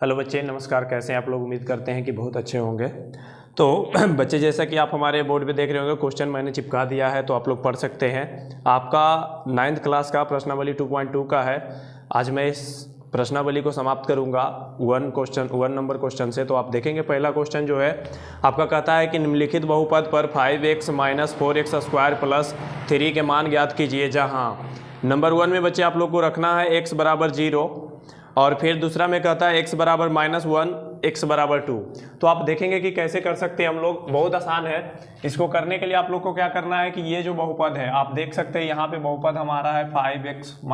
Hello बच्चे, नमस्कार। कैसे हैं आप लोग? उम्मीद करते हैं कि बहुत अच्छे होंगे। तो बच्चे, जैसा कि आप हमारे बोर्ड पे देख रहे होंगे, क्वेश्चन मैंने चिपका दिया है तो आप लोग पढ़ सकते हैं। आपका 9th क्लास का प्रश्नावली 2.2 का है। आज मैं इस प्रश्नावली को समाप्त करूंगा 1 नंबर क्वेश्चन से। तो आप देखेंगे पहला क्वेश्चन जो है आपका कहता है कि निम्नलिखित बहुपद पर 5x - 4x² + 3 के मान ज्ञात कीजिए, जहाँ नंबर 1 में बच्चे आप लोग को रखना है x = 0 और फिर दूसरा में कहता है x = -1, x = 2। तो आप देखेंगे कि कैसे कर सकते हैं हम लोग। बहुत आसान है। इसको करने के लिए आप लोग को क्या करना है कि ये जो बहुपद है आप देख सकते हैं, यहाँ पे बहुपद हमारा है 5x -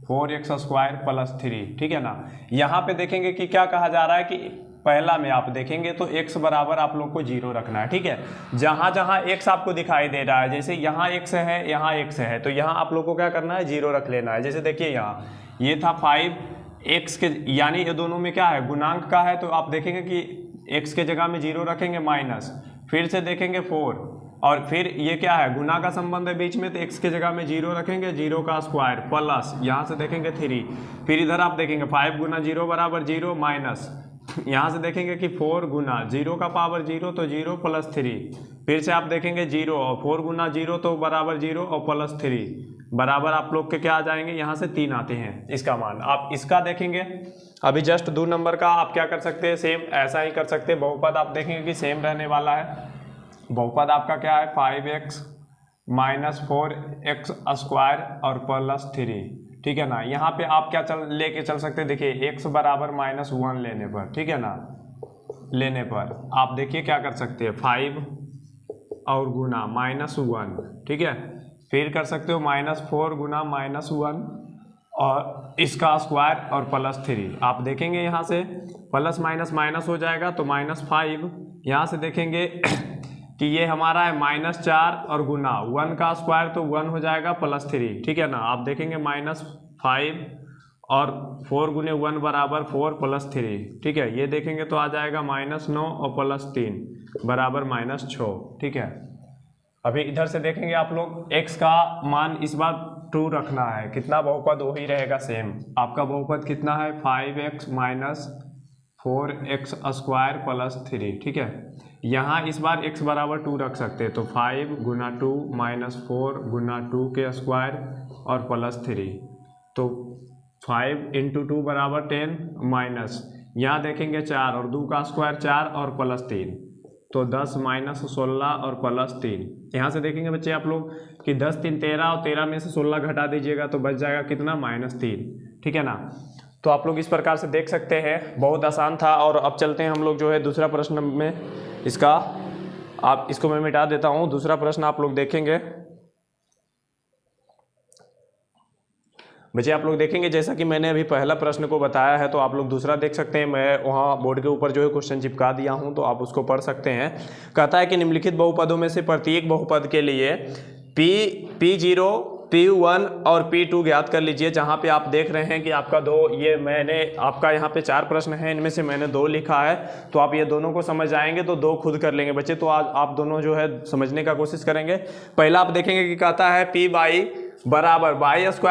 4x² + 3, ठीक है ना। यहाँ पे देखेंगे कि क्या कहा जा रहा है कि पहला में आप देखेंगे तो x बराबर आप लोग को 0 रखना है, ठीक है। जहाँ जहाँ x आपको दिखाई दे रहा है, जैसे यहाँ x है, यहाँ x है, तो यहाँ आप लोग को क्या करना है, 0 रख लेना है। जैसे देखिए यहाँ ये था 5x के, यानी ये दोनों में क्या है, गुणांक का है, तो आप देखेंगे कि x के जगह में 0 रखेंगे माइनस, फिर से देखेंगे 4, और फिर ये क्या है, गुना का संबंध है बीच में, तो x के जगह में 0 रखेंगे, 0 का स्क्वायर प्लस यहाँ से देखेंगे 3, फिर इधर आप देखेंगे 5 × 0 = 0 माइनस, यहाँ से देखेंगे कि 4 गुना 0 का पावर 0 तो 0 + 3, फिर से आप देखेंगे 0 और 4 × 0 तो बराबर 0 और +3 बराबर आप लोग के क्या आ जाएंगे, यहाँ से 3 आते हैं इसका मान। आप इसका देखेंगे अभी जस्ट 2 नंबर का आप क्या कर सकते हैं, सेम ऐसा ही कर सकते हैं। बहुपद आप देखेंगे कि सेम रहने वाला है। बहुपद आपका क्या है, 5x - 4x² और +3, ठीक है ना। यहाँ पे आप क्या लेके चल सकते हैं, देखिए x बराबर -1 लेने पर, ठीक है ना, लेने पर आप देखिए क्या कर सकते हैं, 5 और गुना -1, ठीक है, फिर कर सकते हो -4 गुना -1 और इसका स्क्वायर और +3। आप देखेंगे यहाँ से प्लस माइनस माइनस हो जाएगा तो -5, यहाँ से देखेंगे कि ये हमारा है -4 और गुना 1 का स्क्वायर तो 1 हो जाएगा +3, ठीक है ना। आप देखेंगे -5 और 4 × 1 = 4 + 3, ठीक है। ये देखेंगे तो आ जाएगा -9 और +3 बराबर -6, ठीक है। अभी इधर से देखेंगे आप लोग x का मान इस बार 2 रखना है, कितना बहुपद वही रहेगा सेम। आपका बहुपद कितना है, 5x - 4x² + 3, ठीक है। यहाँ इस बार x = 2 रख सकते हैं, तो 5 × 2 - 4 × 2 के स्क्वायर और +3, तो 5 × 2 = 10 माइनस, यहाँ देखेंगे 4 और 2 का स्क्वायर 4 और +3, तो 10 - 16 और +3। यहाँ से देखेंगे बच्चे आप लोग कि 10 × 3 = 13 और 13 में से 16 घटा दीजिएगा तो बच जाएगा कितना, -3, ठीक है ना। तो आप लोग इस प्रकार से देख सकते हैं, बहुत आसान था। और अब चलते हैं हम लोग जो है दूसरा प्रश्न में इसका, आप इसको मैं मिटा देता हूँ। दूसरा प्रश्न आप लोग देखेंगे बच्चे, आप लोग देखेंगे जैसा कि मैंने अभी पहला प्रश्न को बताया है, तो आप लोग दूसरा देख सकते हैं। मैं वहाँ बोर्ड के ऊपर जो है क्वेश्चन चिपका दिया हूँ, तो आप उसको पढ़ सकते हैं। कहता है कि निम्नलिखित बहुपदों में से प्रत्येक बहुपद के लिए P0, P1 और P2 ज्ञात कर लीजिए। जहाँ पे आप देख रहे हैं कि आपका 2, ये मैंने आपका यहाँ पे 4 प्रश्न हैं, इनमें से मैंने 2 लिखा है, तो आप ये दोनों को समझ आएंगे तो 2 खुद कर लेंगे बच्चे। तो आज आप दोनों जो है समझने का कोशिश करेंगे। पहला आप देखेंगे कि कहता है P/y बराबर y² - y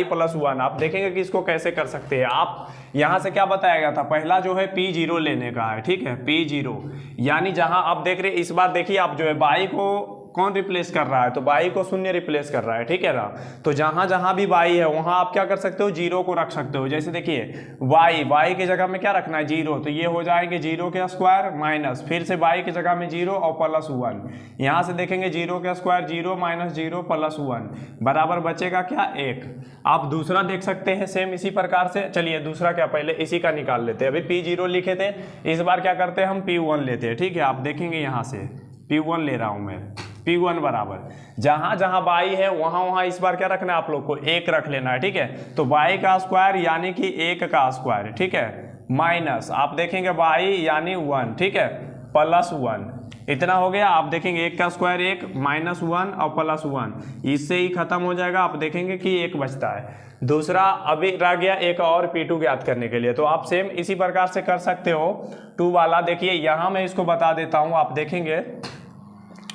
+ 1। आप देखेंगे कि इसको कैसे कर सकते हैं। आप यहाँ से क्या बताया गया था, पहला जो है P0 लेने का है, ठीक है, P0, यानी जहाँ आप देख रहे हैं इस बार देखिए आप जो है y को कौन रिप्लेस कर रहा है, तो y को 0 रिप्लेस कर रहा है, ठीक है ना। तो जहाँ जहाँ भी y है वहाँ आप क्या कर सकते हो, 0 को रख सकते हो। जैसे देखिए y के जगह में क्या रखना है, 0, तो ये हो जाएंगे 0 के स्क्वायर माइनस, फिर से y के जगह में 0 और +1, यहाँ से देखेंगे 0 के स्क्वायर 0 - 0 +1 बराबर बचेगा क्या, 1। आप दूसरा देख सकते हैं सेम इसी प्रकार से। चलिए दूसरा क्या, पहले इसी का निकाल लेते हैं। अभी P0 लिखे थे, इस बार क्या करते हैं हम, P1 लेते हैं, ठीक है। आप देखेंगे यहाँ से P1 ले रहा हूँ मैं। P1 बराबर जहाँ जहाँ y है वहाँ वहाँ इस बार क्या रखना है आप लोग को, 1 रख लेना है, ठीक है। तो y का स्क्वायर यानी कि 1 का स्क्वायर, ठीक है, माइनस आप देखेंगे y यानी 1, ठीक है, +1, इतना हो गया। आप देखेंगे 1 का स्क्वायर 1, -1 और +1, इससे ही खत्म हो जाएगा। आप देखेंगे कि 1 बचता है। दूसरा अभी रह गया एक और P2 ज्ञात करने के लिए, तो आप सेम इसी प्रकार से कर सकते हो। 2 वाला देखिए यहाँ मैं इसको बता देता हूँ, आप देखेंगे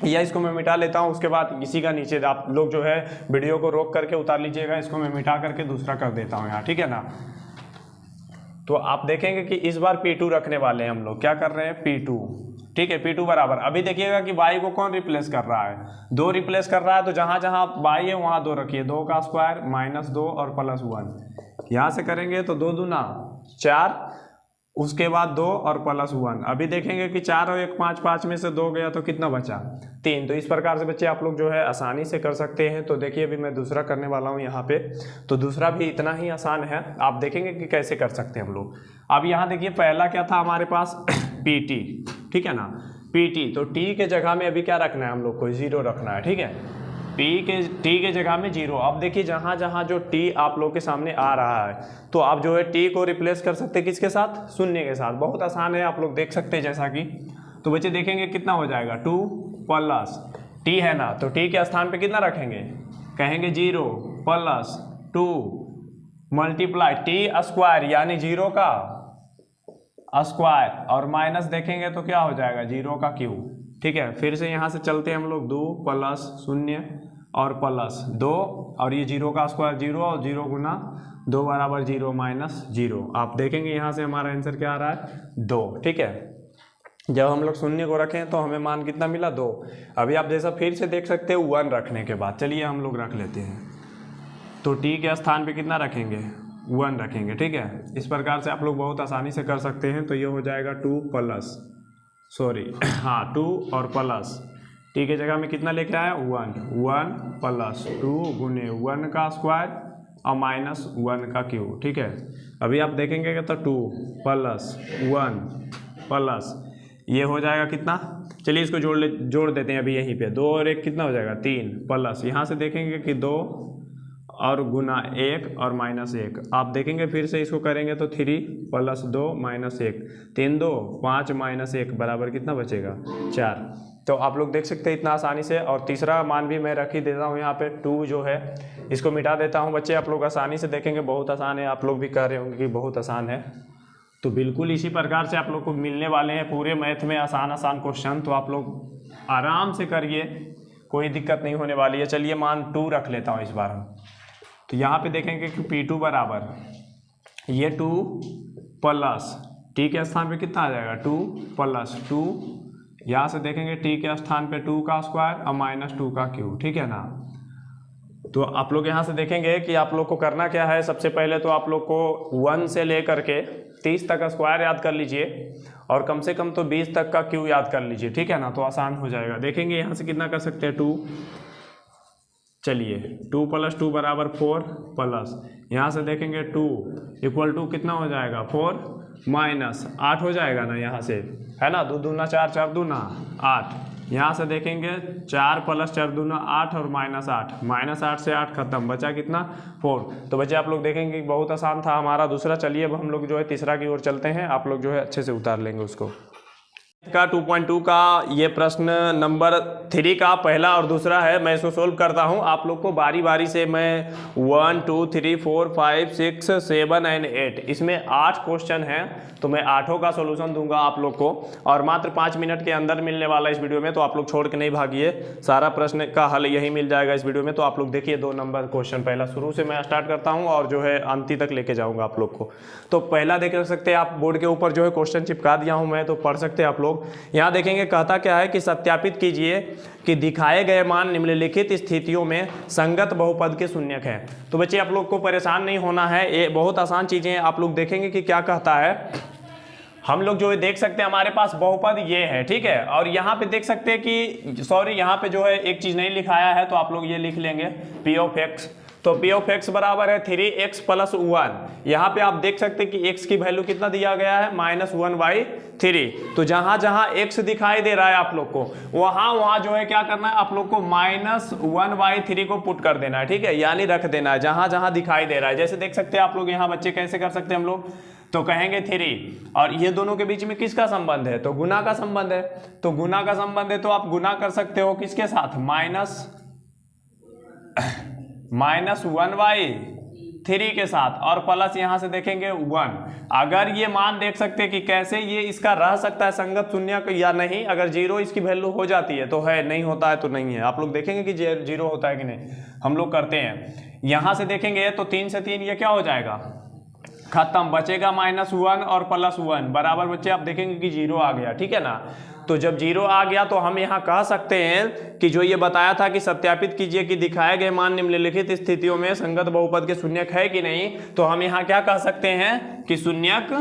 या इसको मैं मिटा लेता हूँ, उसके बाद इसी का नीचे आप लोग जो है वीडियो को रोक करके उतार लीजिएगा। इसको मैं मिटा करके दूसरा कर देता हूँ यहाँ, ठीक है ना। तो आप देखेंगे कि इस बार P2 रखने वाले हैं हम लोग। क्या कर रहे हैं? P2, ठीक है। P2 बराबर, अभी देखिएगा कि y को कौन रिप्लेस कर रहा है? 2 रिप्लेस कर रहा है, तो जहां जहां y है वहां 2 रखिए। 2 का स्क्वायर माइनस 2 और प्लस 1, यहाँ से करेंगे तो 2 दूना 4, उसके बाद 2 और प्लस 1। अभी देखेंगे कि 4 और 1 5, 5 में से 2 गया तो कितना बचा? 3। तो इस प्रकार से बच्चे आप लोग जो है आसानी से कर सकते हैं। तो देखिए अभी मैं दूसरा करने वाला हूँ यहाँ पे, तो दूसरा भी इतना ही आसान है। आप देखेंगे कि कैसे कर सकते हैं हम लोग। अब यहाँ देखिए पहला क्या था हमारे पास? PT, ठीक है ना, PT। तो T के जगह में अभी क्या रखना है हम लोग को? 0 रखना है, ठीक है। T के जगह में 0। अब देखिए जहाँ जहाँ जो T आप लोग के सामने आ रहा है, तो आप जो है T को रिप्लेस कर सकते हैं किसके साथ? शून्य के साथ। बहुत आसान है, आप लोग देख सकते हैं जैसा कि। तो बच्चे देखेंगे कितना हो जाएगा? 2 प्लस T है ना, तो T के स्थान पे कितना रखेंगे? कहेंगे 0 प्लस 2 मल्टीप्लाई T स्क्वायर, यानी 0 का स्क्वायर, और माइनस देखेंगे तो क्या हो जाएगा? 0 का क्यूब, ठीक है। फिर से यहाँ से चलते हैं हम लोग। 2 प्लस 0 और प्लस 2, और ये 0 का स्क्वायर 0, और 0 गुना 2 बराबर 0 माइनस 0। आप देखेंगे यहाँ से हमारा आंसर क्या आ रहा है? 2, ठीक है। जब हम लोग शून्य को रखें तो हमें मान कितना मिला? 2। अभी आप जैसा फिर से देख सकते हैं 1 रखने के बाद, चलिए हम लोग रख लेते हैं। तो T के स्थान पे कितना रखेंगे? 1 रखेंगे, ठीक है। इस प्रकार से आप लोग बहुत आसानी से कर सकते हैं। तो ये हो जाएगा 2 प्लस, सॉरी हाँ 2 और प्लस T के जगह में कितना लेके आया? 1 प्लस 2 गुने 1 का स्क्वायर और माइनस 1 का क्यूब, ठीक है। अभी आप देखेंगे तो 2 प्लस 1 प्लस ये हो जाएगा कितना? चलिए इसको जोड़ देते हैं अभी यहीं पे। 2 और 1 कितना हो जाएगा? 3 प्लस, यहाँ से देखेंगे कि 2 और गुना 1 और माइनस 1। आप देखेंगे फिर से इसको करेंगे तो 3 प्लस 2 माइनस 1, 3 2 5 माइनस 1 बराबर कितना बचेगा? 4। तो आप लोग देख सकते हैं इतना आसानी से। और तीसरा मान भी मैं रख ही देता हूँ यहाँ पे, 2 जो है इसको मिटा देता हूँ। बच्चे आप लोग आसानी से देखेंगे, बहुत आसान है। आप लोग भी कह रहे होंगे कि बहुत आसान है, तो बिल्कुल इसी प्रकार से आप लोग को मिलने वाले हैं पूरे मैथ में आसान आसान क्वेश्चन। तो आप लोग आराम से करिए, कोई दिक्कत नहीं होने वाली है। चलिए मान 2 रख लेता हूँ इस बार हम। तो यहाँ पे देखेंगे कि P2 बराबर ये 2 प्लस T के स्थान पे कितना आ जाएगा? 2 प्लस 2, यहाँ से देखेंगे T के स्थान पे 2 का स्क्वायर और माइनस 2 का क्यूब, ठीक है ना। तो आप लोग यहाँ से देखेंगे कि आप लोग को करना क्या है। सबसे पहले तो आप लोग को 1 से लेकर के 30 तक का स्क्वायर याद कर लीजिए, और कम से कम तो 20 तक का क्यूब याद कर लीजिए, ठीक है ना। तो आसान हो जाएगा। देखेंगे यहाँ से कितना कर सकते हैं? 2, चलिए 2 प्लस 2 बराबर 4 प्लस, यहाँ से देखेंगे 2 इक्वल टू कितना हो जाएगा? 4 माइनस 8 हो जाएगा ना, यहाँ से है ना। 2 दूना 4, 4 दूना 8, यहाँ से देखेंगे 4 प्लस 4 दूना 8 और माइनस 8, माइनस 8 से 8 खत्म, बचा कितना? 4। तो बच्चे आप लोग देखेंगे कि बहुत आसान था हमारा दूसरा। चलिए अब हम लोग जो है तीसरा की ओर चलते हैं। आप लोग जो है अच्छे से उतार लेंगे उसको। का 2.2 का ये प्रश्न नंबर 3 का पहला और दूसरा है। मैं इसको सोल्व करता हूँ। आप लोग को बारी बारी से मैं 1 2 3 4 5 6 7 एंड 8, इसमें 8 क्वेश्चन हैं, तो मैं 8 का सोल्यूशन दूंगा आप लोग को, और मात्र 5 मिनट के अंदर मिलने वाला इस वीडियो में। तो आप लोग छोड़ के नहीं भागिए, सारा प्रश्न का हल यही मिल जाएगा इस वीडियो में। तो आप लोग देखिए 2 नंबर क्वेश्चन पहला शुरू से मैं स्टार्ट करता हूँ और जो है अंतिम तक लेके जाऊँगा आप लोग को। तो पहला देख सकते हैं आप, बोर्ड के ऊपर जो है क्वेश्चन चिपका दिया हूँ मैं, तो पढ़ सकते हैं आप लोग। यहाँ देखेंगे कहता क्या है कि सत्यापित कीजिए कि दिखाए गए मान निम्नलिखित स्थितियों में संगत बहुपद के शून्यक हैं। तो बच्चे आप लोग को परेशान नहीं होना है, ये बहुत आसान चीजें हैं। आप लोग देखेंगे कि क्या कहता है। हम लोग जो है देख सकते हैं हमारे पास बहुपद ये है, ठीक है। और यहाँ पे देख सकते हैं कि सॉरी यहाँ पे जो है एक चीज नहीं लिखाया है, तो आप लोग ये लिख लेंगे P ऑफ x। तो P ऑफ x बराबर है 3x प्लस 1। यहाँ पे आप देख सकते हैं कि x की वैल्यू कितना दिया गया है? -1/3। तो जहां जहां x दिखाई दे रहा है आप लोग को, वहां जो है क्या करना है? आप लोग को -1/3 को पुट कर देना है, ठीक है, यानी रख देना है जहां जहां दिखाई दे रहा है। जैसे देख सकते हैं आप लोग यहाँ बच्चे कैसे कर सकते हैं हम लोग, तो कहेंगे 3 और ये दोनों के बीच में किसका संबंध है? तो गुना का संबंध है। तो गुना का संबंध है तो आप गुना कर सकते हो किसके साथ? -1/3 के साथ, और प्लस यहां से देखेंगे 1। अगर ये मान देख सकते हैं कि कैसे ये इसका रह सकता है संगत शून्य या नहीं। अगर 0 इसकी वैल्यू हो जाती है तो है, नहीं होता है तो नहीं है। आप लोग देखेंगे कि 0 होता है कि नहीं, हम लोग करते हैं। यहां से देखेंगे तो 3 से 3 ये क्या हो जाएगा? खत्म, बचेगा -1 और +1 बराबर बच्चे आप देखेंगे कि 0 आ गया, ठीक है ना। तो जब 0 आ गया तो हम यहाँ कह सकते हैं कि जो ये बताया था कि सत्यापित कीजिए कि दिखाए गए मान निम्नलिखित स्थितियों में संगत बहुपद के शून्यक है कि नहीं, तो हम यहाँ क्या कह सकते हैं कि शून्यक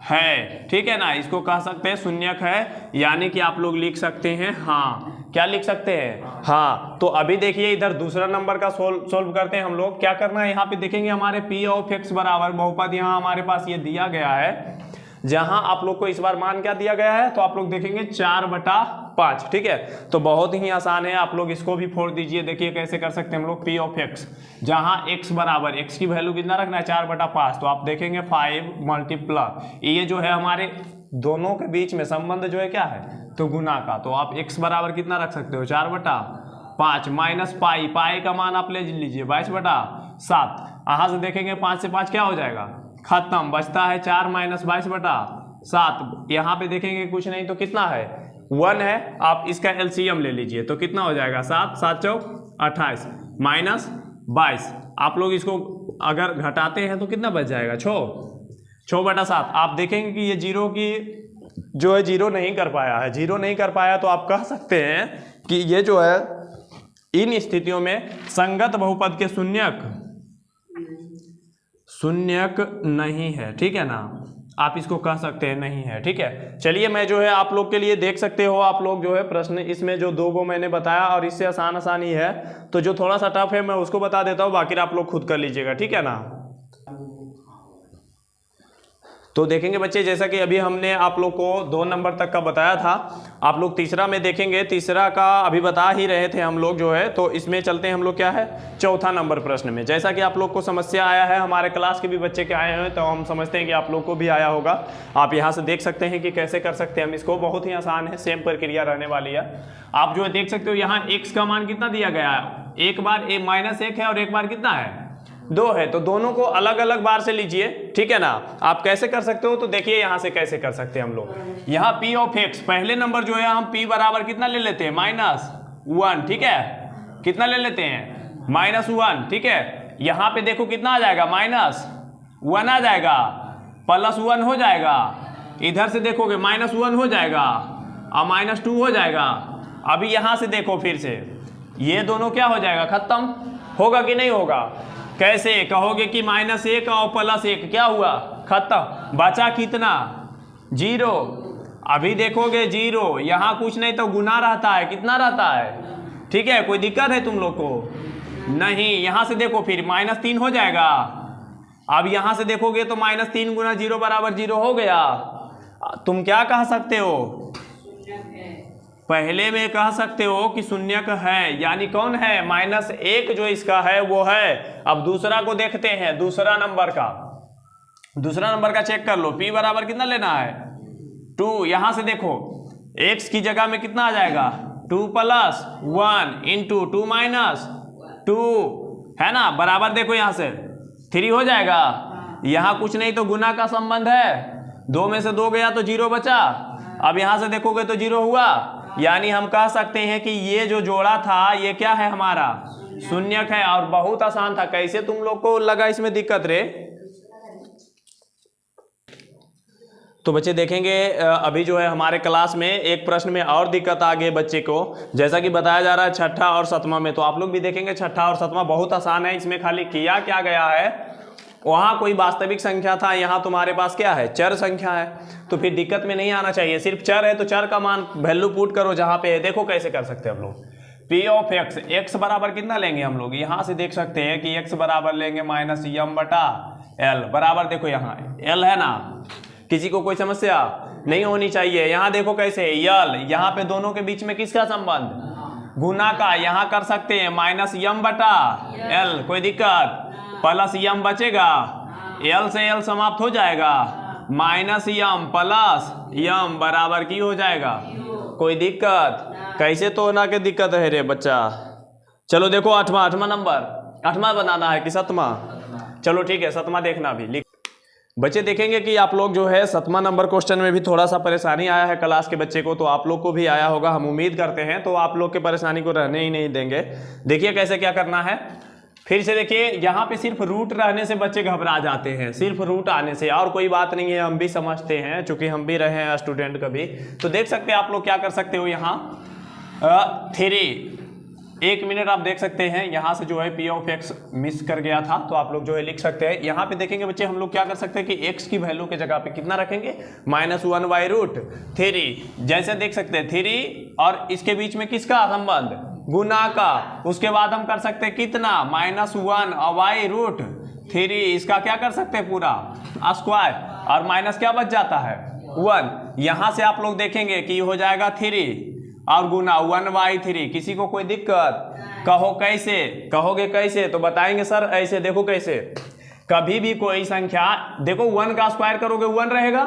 है, ठीक है ना। इसको कह सकते हैं शून्यक है, यानी कि आप लोग लिख सकते हैं हाँ। क्या लिख सकते हैं? हाँ। तो अभी देखिए इधर दूसरा नंबर का सोल्व करते हैं हम लोग। क्या करना है, यहाँ पे देखेंगे हमारे p ऑफ x बराबर बहुपद यहाँ हमारे पास ये दिया गया है, जहां आप लोग को इस बार मान क्या दिया गया है, तो आप लोग देखेंगे 4/5, ठीक है। तो बहुत ही आसान है, आप लोग इसको भी फोड़ दीजिए। देखिए कैसे कर सकते हैं हम लोग, p ऑफ x जहां x बराबर, x की वैल्यू कितना रखना है 4/5, तो आप देखेंगे 5 मल्टीप्लाई, ये जो है हमारे दोनों के बीच में संबंध जो है क्या है, तो गुना का। तो आप x बराबर कितना रख सकते हो 4/5 माइनस पाई, पाई का मान आप ले लीजिए 22/7। यहाँ से देखेंगे 5 से 5 क्या हो जाएगा, खत्म, बचता है 4 माइनस 22/7। यहाँ पे देखेंगे कुछ नहीं तो कितना है 1 है, आप इसका एलसीएम ले लीजिए तो कितना हो जाएगा 7 7 चौक 28 माइनस 22। आप लोग इसको अगर घटाते हैं तो कितना बच जाएगा 6/7। आप देखेंगे कि ये जीरो की जो है जीरो नहीं कर पाया है, जीरो नहीं कर पाया, तो आप कह सकते हैं कि ये जो है इन स्थितियों में संगत बहुपद के शून्यक नहीं है, ठीक है ना। आप इसको कह सकते हैं नहीं है, ठीक है। चलिए मैं जो है आप लोग के लिए देख सकते हो, आप लोग जो है प्रश्न इसमें जो 2 गो मैंने बताया और इससे आसान ही है, तो जो थोड़ा सा टफ है मैं उसको बता देता हूँ, बाकी आप लोग खुद कर लीजिएगा, ठीक है ना। तो देखेंगे बच्चे जैसा कि अभी हमने आप लोग को 2 नंबर तक का बताया था, आप लोग तीसरा में देखेंगे, तीसरा का अभी बता ही रहे थे हम लोग जो है, तो इसमें चलते हैं हम लोग क्या है चौथा नंबर प्रश्न में। जैसा कि आप लोग को समस्या आया है, हमारे क्लास के भी बच्चे के आए हैं, तो हम समझते हैं कि आप लोग को भी आया होगा। आप यहाँ से देख सकते हैं कि कैसे कर सकते हैं हम इसको, बहुत ही आसान है, सेम प्रक्रिया रहने वाली है। आप जो है देख सकते हो यहाँ x का मान कितना दिया गया है, एक बार -1 है और एक बार कितना है 2 है, तो दोनों को अलग अलग बार से लीजिए, ठीक है ना। आप कैसे कर सकते हो, तो देखिए यहाँ से कैसे कर सकते हैं हम लोग। यहाँ p ऑफ x पहले नंबर जो है हम p बराबर कितना ले लेते हैं -1, ठीक है, कितना ले लेते हैं -1, ठीक है। यहाँ पे देखो कितना आ जाएगा -1 आ जाएगा, +1 हो जाएगा, इधर से देखोगे -1 हो जाएगा और -2 हो जाएगा। अभी यहाँ से देखो फिर से ये दोनों क्या हो जाएगा, खत्म होगा कि नहीं होगा। कैसे कहोगे कि -1 और +1 क्या हुआ, खत्म, बचा कितना 0। अभी देखोगे 0, यहाँ कुछ नहीं तो गुना रहता है, कितना रहता है, ठीक है। कोई दिक्कत है तुम लोग को नहीं। यहाँ से देखो फिर -3 हो जाएगा। अब यहाँ से देखोगे तो -3 गुना 0 बराबर 0 हो गया। तुम क्या कह सकते हो, पहले में कह सकते हो कि शून्यक है, यानी कौन है -1 जो इसका है वो है। अब दूसरा को देखते हैं, दूसरा नंबर का चेक कर लो। p बराबर कितना लेना है 2, यहाँ से देखो x की जगह में कितना आ जाएगा 2 + 1 इंटू 2 - 2 है ना, बराबर देखो यहाँ से 3 हो जाएगा। यहाँ कुछ नहीं तो गुना का संबंध है, 2 में से 2 गया तो 0 बचा। अब यहाँ से देखोगे तो 0 हुआ, यानी हम कह सकते हैं कि ये जो जोड़ा था ये क्या है हमारा शून्यक है। और बहुत आसान था, कैसे तुम लोग को लगा इसमें दिक्कत रे। तो बच्चे देखेंगे अभी जो है हमारे क्लास में एक प्रश्न में और दिक्कत आ गई बच्चे को, जैसा कि बताया जा रहा है छठा और सतवां में। तो आप लोग भी देखेंगे छठा और सतवां बहुत आसान है। इसमें खाली किया क्या गया है, वहाँ कोई वास्तविक संख्या था, यहाँ तुम्हारे पास क्या है चर संख्या है, तो फिर दिक्कत में नहीं आना चाहिए। सिर्फ चर है तो चर का मान वैल्यू पुट करो जहाँ पे है। देखो कैसे कर सकते हैं हम लोग। p ऑफ x बराबर कितना लेंगे हम लोग, यहाँ से देख सकते हैं कि x बराबर लेंगे -m/l बराबर, देखो यहाँ l है ना, किसी को कोई समस्या नहीं होनी चाहिए। यहाँ देखो कैसे यल, यहाँ पे दोनों के बीच में किसका संबंध, गुना का। यहाँ कर सकते हैं -m/l, कोई दिक्कत, प्लस m बचेगा, l से l समाप्त हो जाएगा, -m प्लस m बराबर की हो जाएगा। कोई दिक्कत, कैसे तो होना के दिक्कत है रे बच्चा। चलो देखो आठवां नंबर, आठवां बनाना है कि सतवां, चलो ठीक है सतवां देखना भी लिख। बच्चे देखेंगे कि आप लोग जो है सतवां नंबर क्वेश्चन में भी थोड़ा सा परेशानी आया है क्लास के बच्चे को, तो आप लोग को भी आया होगा, हम उम्मीद करते हैं। तो आप लोग के परेशानी को रहने ही नहीं देंगे। देखिए कैसे क्या करना है। फिर से देखिए, यहाँ पे सिर्फ रूट रहने से बच्चे घबरा जाते हैं, सिर्फ रूट आने से, और कोई बात नहीं है, हम भी समझते हैं चूंकि हम भी रहे हैं स्टूडेंट कभी। तो देख सकते हैं आप लोग क्या कर सकते हो यहाँ 3, 1 मिनट आप देख सकते हैं यहाँ से जो है p ऑफ x मिस कर गया था, तो आप लोग जो है लिख सकते हैं। यहाँ पे देखेंगे बच्चे हम लोग क्या कर सकते हैं कि x की वैल्यू के जगह पे कितना रखेंगे, -1/√3। जैसे देख सकते हैं 3 और इसके बीच में किसका संबंध, गुना का। उसके बाद हम कर सकते हैं कितना, -1/√3। इसका क्या कर सकते हैं, पूरा स्क्वायर, और माइनस क्या बच जाता है 1। यहाँ से आप लोग देखेंगे कि हो जाएगा 3 और गुना 1/3। किसी को कोई दिक्कत, कहो कैसे, कहोगे कैसे, तो बताएंगे सर ऐसे। देखो कैसे, कभी भी कोई संख्या देखो 1 का स्क्वायर करोगे 1 रहेगा,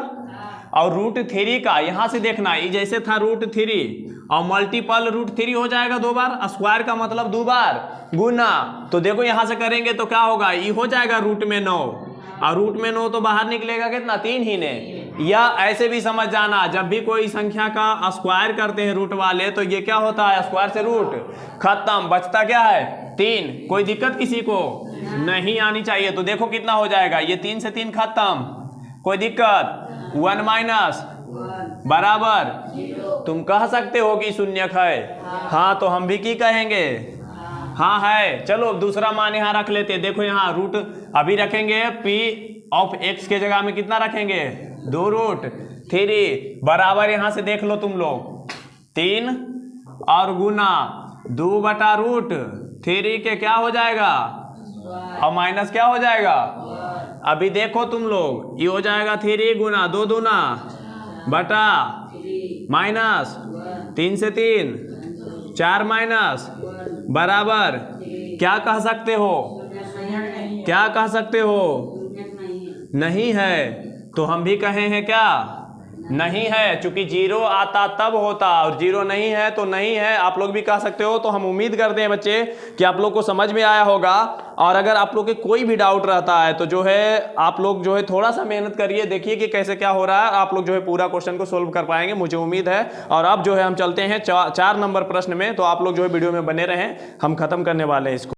और √3 का यहाँ से देखना, ये जैसे था √3 और मल्टीपल √3 हो जाएगा 2 बार, स्क्वायर का मतलब 2 बार गुना। तो देखो यहाँ से करेंगे तो क्या होगा, ये हो जाएगा √9, और √9 तो बाहर निकलेगा कितना, 3 ही ने। या ऐसे भी समझ जाना, जब भी कोई संख्या का स्क्वायर करते हैं रूट वाले, तो ये क्या होता है, स्क्वायर से रूट खत्म, बचता क्या है 3। कोई दिक्कत किसी को नहीं आनी चाहिए। तो देखो कितना हो जाएगा, ये 3 से 3 खत्म, कोई दिक्कत, 1 माइनस बराबर, तुम कह सकते हो कि शून्यक है, हाँ तो हम भी की कहेंगे, हाँ है। चलो दूसरा मान यहाँ रख लेते हैं। देखो यहाँ रूट अभी रखेंगे p ऑफ x के जगह में कितना रखेंगे, 2√3 बराबर, यहाँ से देख लो तुम लोग 3 और गुना 2/√3 के क्या हो जाएगा, और माइनस क्या हो जाएगा। अभी देखो तुम लोग, ये हो जाएगा 3 गुना 2 दूना बटा माइनस 3 से 3 4 माइनस बराबर, क्या कह सकते हो, क्या कह सकते हो, नहीं है। तो हम भी कहे हैं क्या, नहीं है, क्योंकि 0 आता तब होता, और 0 नहीं है तो नहीं है, आप लोग भी कह सकते हो। तो हम उम्मीद करते हैं बच्चे कि आप लोग को समझ में आया होगा, और अगर आप लोग के कोई भी डाउट रहता है तो जो है आप लोग जो है थोड़ा सा मेहनत करिए, देखिए कि कैसे क्या हो रहा है, आप लोग जो है पूरा क्वेश्चन को सोल्व कर पाएंगे, मुझे उम्मीद है। और अब जो है हम चलते हैं 4 नंबर प्रश्न में, तो आप लोग जो है वीडियो में बने रहें, हम खत्म करने वाले हैं इसको।